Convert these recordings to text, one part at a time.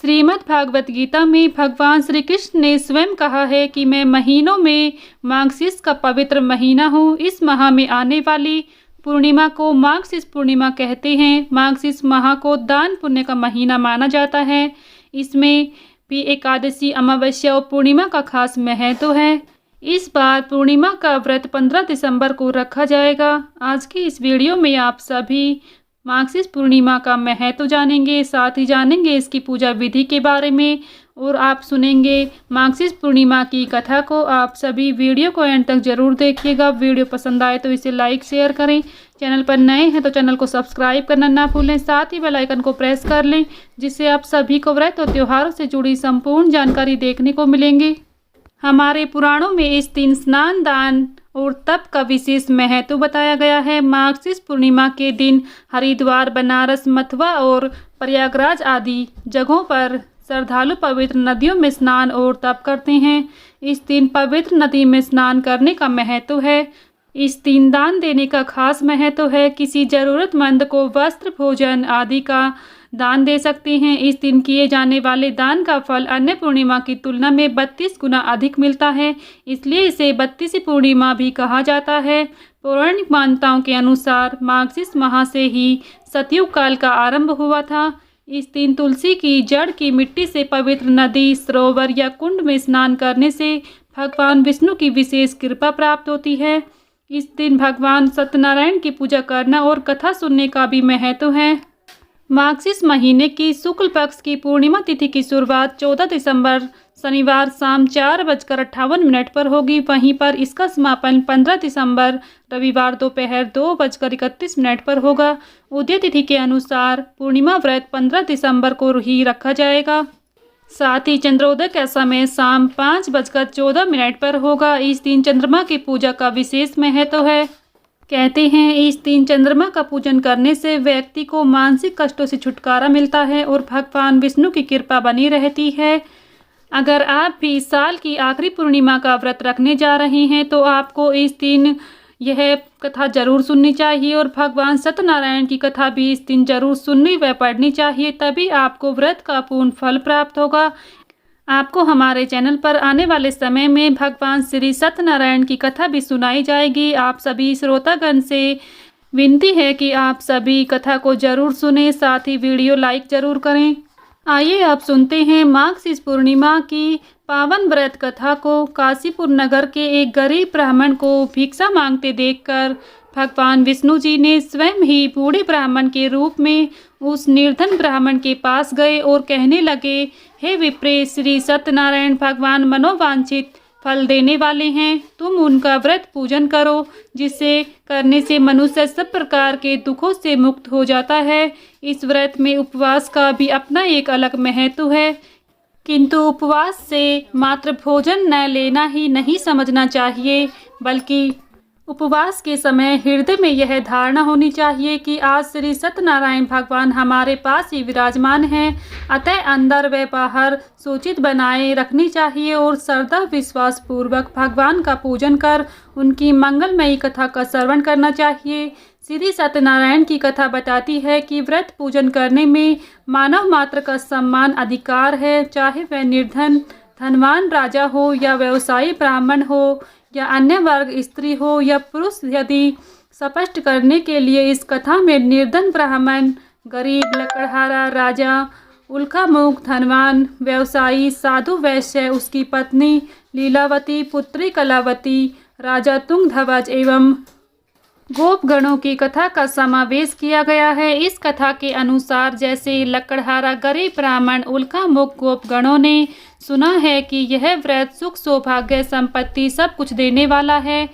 श्रीमद् भागवत गीता में भगवान श्री कृष्ण ने स्वयं कहा है कि मैं महीनों में मार्गशीर्ष का पवित्र महीना हूँ। इस माह में आने वाली पूर्णिमा को मार्गशीर्ष पूर्णिमा कहते हैं। मार्गशीर्ष माह को दान पुण्य का महीना माना जाता है। इसमें भी एकादशी, अमावस्या और पूर्णिमा का खास महत्व है। इस बार पूर्णिमा का व्रत 15 दिसंबर को रखा जाएगा। आज की इस वीडियो में आप सभी मार्गशीर्ष पूर्णिमा का महत्व जानेंगे, साथ ही जानेंगे इसकी पूजा विधि के बारे में और आप सुनेंगे मार्गशीर्ष पूर्णिमा की कथा को। आप सभी वीडियो को एंड तक जरूर देखिएगा। वीडियो पसंद आए तो इसे लाइक शेयर करें। चैनल पर नए हैं तो चैनल को सब्सक्राइब करना ना भूलें। साथ ही बेल आइकन को प्रेस कर लें, जिससे आप सभी को व्रत और त्योहारों से जुड़ी संपूर्ण जानकारी देखने को मिलेंगी। हमारे पुराणों में इस दिन स्नान, दान और तप का विशेष महत्व बताया गया है। मार्गशीर्ष पूर्णिमा के दिन हरिद्वार, बनारस, मथुरा और प्रयागराज आदि जगहों पर श्रद्धालु पवित्र नदियों में स्नान और तप करते हैं। इस दिन पवित्र नदी में स्नान करने का महत्व है। इस दिन दान देने का खास महत्व है। किसी जरूरतमंद को वस्त्र, भोजन आदि का दान दे सकते हैं। इस दिन किए जाने वाले दान का फल अन्य पूर्णिमा की तुलना में 32 गुना अधिक मिलता है, इसलिए इसे 32वीं पूर्णिमा भी कहा जाता है। पौराणिक मान्यताओं के अनुसार मार्गशीर्ष माह से ही सतयुग काल का आरंभ हुआ था। इस दिन तुलसी की जड़ की मिट्टी से पवित्र नदी, सरोवर या कुंड में स्नान करने से भगवान विष्णु की विशेष कृपा प्राप्त होती है। इस दिन भगवान सत्यनारायण की पूजा करना और कथा सुनने का भी महत्व है। मार्गशीर्ष महीने की शुक्ल पक्ष की पूर्णिमा तिथि की शुरुआत 14 दिसंबर शनिवार शाम 4:58 पर होगी। वहीं पर इसका समापन 15 दिसंबर रविवार दोपहर 2:31 पर होगा। उदय तिथि के अनुसार पूर्णिमा व्रत 15 दिसंबर को ही रखा जाएगा। साथ ही चंद्रोदय का समय शाम 5:14 पर होगा। इस दिन चंद्रमा की पूजा का विशेष महत्व है। कहते हैं इस दिन चंद्रमा का पूजन करने से व्यक्ति को मानसिक कष्टों से छुटकारा मिलता है और भगवान विष्णु की कृपा बनी रहती है। अगर आप भी साल की आखिरी पूर्णिमा का व्रत रखने जा रहे हैं तो आपको इस दिन यह कथा जरूर सुननी चाहिए और भगवान सत्यनारायण की कथा भी इस दिन जरूर सुननी व पढ़नी चाहिए, तभी आपको व्रत का पूर्ण फल प्राप्त होगा। आपको हमारे चैनल पर आने वाले समय में भगवान श्री सत्यनारायण की कथा भी सुनाई जाएगी। आप सभी श्रोतागण से विनती है कि आप सभी कथा को जरूर सुनें, साथ ही वीडियो लाइक जरूर करें। आइए आप सुनते हैं मार्गशीर्ष पूर्णिमा की पावन व्रत कथा को। काशीपुर नगर के एक गरीब ब्राह्मण को भिक्षा मांगते देखकर भगवान विष्णु जी ने स्वयं ही बूढ़े ब्राह्मण के रूप में उस निर्धन ब्राह्मण के पास गए और कहने लगे, हे विप्रे, श्री सत्यनारायण भगवान मनोवांछित फल देने वाले हैं। तुम उनका व्रत पूजन करो, जिसे करने से मनुष्य सब प्रकार के दुखों से मुक्त हो जाता है। इस व्रत में उपवास का भी अपना एक अलग महत्व है, किंतु उपवास से मात्र भोजन न लेना ही नहीं समझना चाहिए, बल्कि उपवास के समय हृदय में यह धारणा होनी चाहिए कि आज श्री सत्यनारायण भगवान हमारे पास ही विराजमान हैं। अतः अंदर व बाहर सूचित बनाए रखनी चाहिए और श्रद्धा विश्वास पूर्वक भगवान का पूजन कर उनकी मंगलमयी कथा का श्रवण करना चाहिए। श्री सत्यनारायण की कथा बताती है कि व्रत पूजन करने में मानव मात्र का सम्मान अधिकार है, चाहे वह निर्धन धनवान राजा हो या व्यवसायी ब्राह्मण हो या अन्य वर्ग स्त्री हो या पुरुष। यदि स्पष्ट करने के लिए इस कथा में निर्धन ब्राह्मण, गरीब, लकड़हारा, राजा, उल्कामुख, धनवान, व्यवसायी, साधु वैश्य, उसकी पत्नी लीलावती, पुत्री कलावती, राजा तुंगध्वज एवं गोपगणों की कथा का समावेश किया गया है। इस कथा के अनुसार जैसे लकड़हारा, गरीब ब्राह्मण, उल्कामुख गोपगणों ने सुना है कि यह व्रत सुख, सौभाग्य, संपत्ति सब कुछ देने वाला है,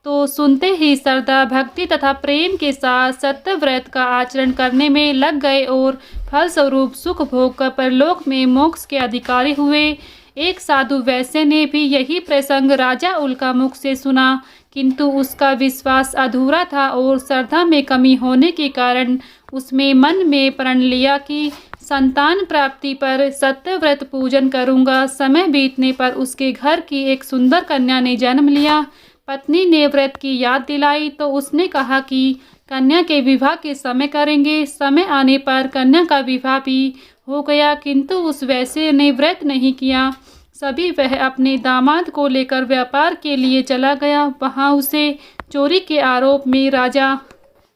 तो सुनते ही श्रद्धा, भक्ति तथा प्रेम के साथ सत्य व्रत का आचरण करने में लग गए और फलस्वरूप सुख भोग कर परलोक में मोक्ष के अधिकारी हुए। एक साधु वैश्य ने भी यही प्रसंग राजा उल्कामुख से सुना, किंतु उसका विश्वास अधूरा था और श्रद्धा में कमी होने के कारण उसमें मन में प्रण लिया कि संतान प्राप्ति पर सत्य व्रत पूजन करूंगा। समय बीतने पर उसके घर की एक सुंदर कन्या ने जन्म लिया। पत्नी ने व्रत की याद दिलाई तो उसने कहा कि कन्या के विवाह के समय करेंगे। समय आने पर कन्या का विवाह भी हो गया, किंतु उस वैश्य ने व्रत नहीं किया। सभी वह अपने दामाद को लेकर व्यापार के लिए चला गया। वहाँ उसे चोरी के आरोप में राजा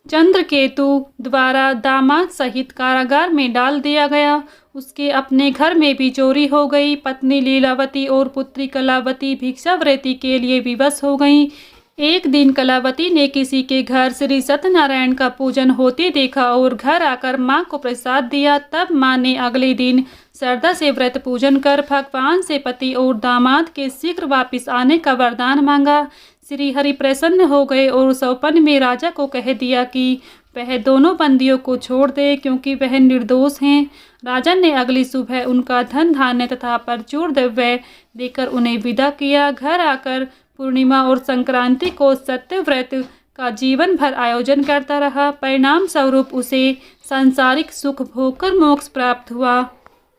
चंद्रकेतु द्वारा दामाद सहित कारागार में डाल दिया गया। उसके अपने घर में भी चोरी हो गई। पत्नी लीलावती और पुत्री कलावती भिक्षावृत्ति के लिए विवश हो गईं। एक दिन कलावती ने किसी के घर श्री सत्यनारायण का पूजन होते देखा और घर आकर मां को प्रसाद दिया। तब मां ने अगले दिन श्रद्धा से व्रत पूजन कर भगवान से पति और दामाद के शीघ्र वापस आने का वरदान मांगा। श्री हरि प्रसन्न हो गए और सौपन में राजा को कह दिया कि वह दोनों बंदियों को छोड़ दे, क्योंकि वह निर्दोष हैं। राजा ने अगली सुबह उनका धन धान्य तथा प्रचुर द्रव्य देकर उन्हें विदा किया। घर आकर पूर्णिमा और संक्रांति को सत्यव्रत का जीवन भर आयोजन करता रहा। परिणाम स्वरूप उसे सांसारिक सुख भोगकर मोक्ष प्राप्त हुआ।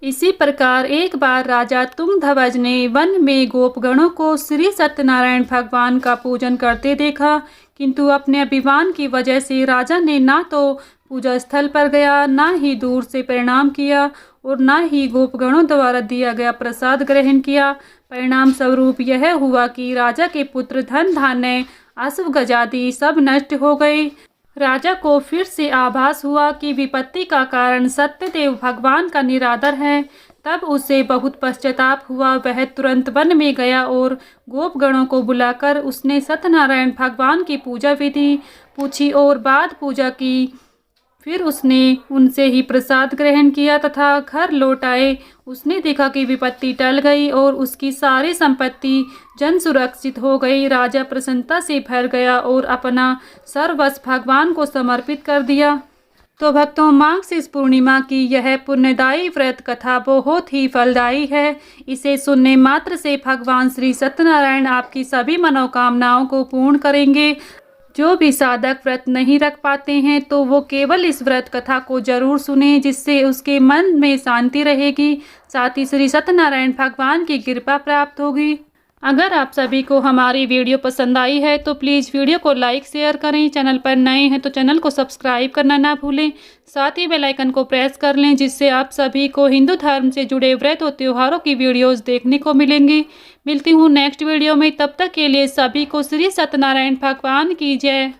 इसी प्रकार एक बार राजा तुंगध्वज ने वन में गोपगणों को श्री सत्यनारायण भगवान का पूजन करते देखा, किंतु अपने अभिमान की वजह से राजा ने ना तो पूजा स्थल पर गया, ना ही दूर से प्रणाम किया और ना ही गोपगणों द्वारा दिया गया प्रसाद ग्रहण किया। परिणाम स्वरूप यह हुआ कि राजा के पुत्र, धन धान्य, अश्व गजादि सब नष्ट हो गए। राजा को फिर से आभास हुआ कि विपत्ति का कारण सत्यदेव भगवान का निरादर है। तब उसे बहुत पश्चाताप हुआ। वह तुरंत वन में गया और गोपगणों को बुलाकर उसने सत्यनारायण भगवान की पूजा विधि पूछी और बाद पूजा की। फिर उसने उनसे ही प्रसाद ग्रहण किया तथा घर लौट आए। उसने देखा कि विपत्ति टल गई और उसकी सारी संपत्ति जन सुरक्षित हो गई। राजा प्रसन्नता से भर गया और अपना सर्वस्व भगवान को समर्पित कर दिया। तो भक्तों, मार्गशीर्ष पूर्णिमा की यह पुण्यदायी व्रत कथा बहुत ही फलदायी है। इसे सुनने मात्र से भगवान श्री सत्यनारायण आपकी सभी मनोकामनाओं को पूर्ण करेंगे। जो भी साधक व्रत नहीं रख पाते हैं तो वो केवल इस व्रत कथा को जरूर सुने, जिससे उसके मन में शांति रहेगी, साथ ही श्री सत्यनारायण भगवान की कृपा प्राप्त होगी। अगर आप सभी को हमारी वीडियो पसंद आई है तो प्लीज़ वीडियो को लाइक शेयर करें। चैनल पर नए हैं तो चैनल को सब्सक्राइब करना ना भूलें। साथ ही बेल आइकन को प्रेस कर लें, जिससे आप सभी को हिंदू धर्म से जुड़े व्रत और त्योहारों की वीडियोस देखने को मिलेंगी। मिलती हूँ नेक्स्ट वीडियो में, तब तक के लिए सभी को श्री सत्यनारायण भगवान की जय।